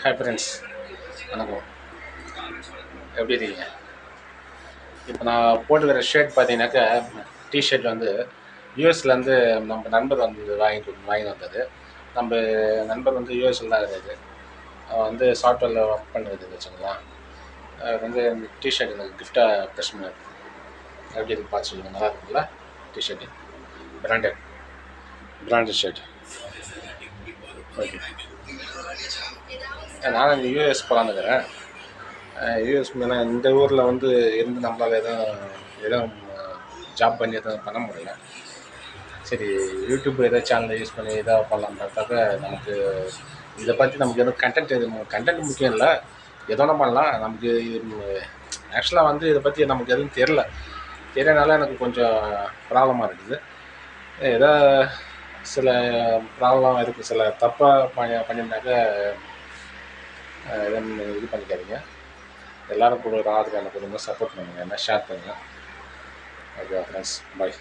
Hi friends, வணக்கம். எப்படி இருக்கீங்க? இப்போ நான் போட்டுக்கிற ஷர்ட் பார்த்தீங்கன்னாக்கா, டிஷர்ட் வந்து யூஎஸ்லேருந்து நம்ம நண்பர் வந்து வாங்கி வந்தது. நம்ம நண்பர் வந்து யூஎஸ்ல தான் இருக்காரு. அவர் வந்து சாஃப்ட்வேரில் ஒர்க் பண்ணுறது வச்சுங்களேன். அவர் வந்து இந்த டிஷர்ட் எனக்கு கிஃப்டாக பிரச்சனை எப்படி இருக்கு பார்த்து சொல்லுங்கள். நல்லா இருக்குங்களா T shirt? Branded branded shirt. Okay. நானும் இந்த யூஎஸ் போகலான்னு இருக்கிறேன். யூஎஸ் மேலே இந்த ஊரில் வந்து இருந்து நம்மளால் எதுவும் ஜாப் பண்ணி எதுவும் பண்ண முடியல. சரி, யூடியூப் ஏதோ சேனலை யூஸ் பண்ணி எதாவது பண்ணலான்னு பார்த்தாக்க நமக்கு இதை பற்றி நமக்கு எதுவும் கண்டென்ட் முக்கியம் இல்லை, எதோனா பண்ணலாம். நமக்கு ஆக்சுவலாக வந்து இதை பற்றி நமக்கு எதுவும் தெரியனால எனக்கு கொஞ்சம் ப்ராப்ளமாக இருக்குது. ஏதோ சில ப்ராப்ளம் இருக்குது, சில தப்பாக பண்ணியிருந்தாக்க எதுவும் இது பண்ணிக்காதீங்க. எல்லோரும் கொடுக்குற ஆதரவு எனக்கு கொடுங்க, சப்போர்ட் பண்ணுங்கள், என்ன ஷேர் பண்ணுங்கள். ஓகே ஃப்ரெண்ட்ஸ், பாய்.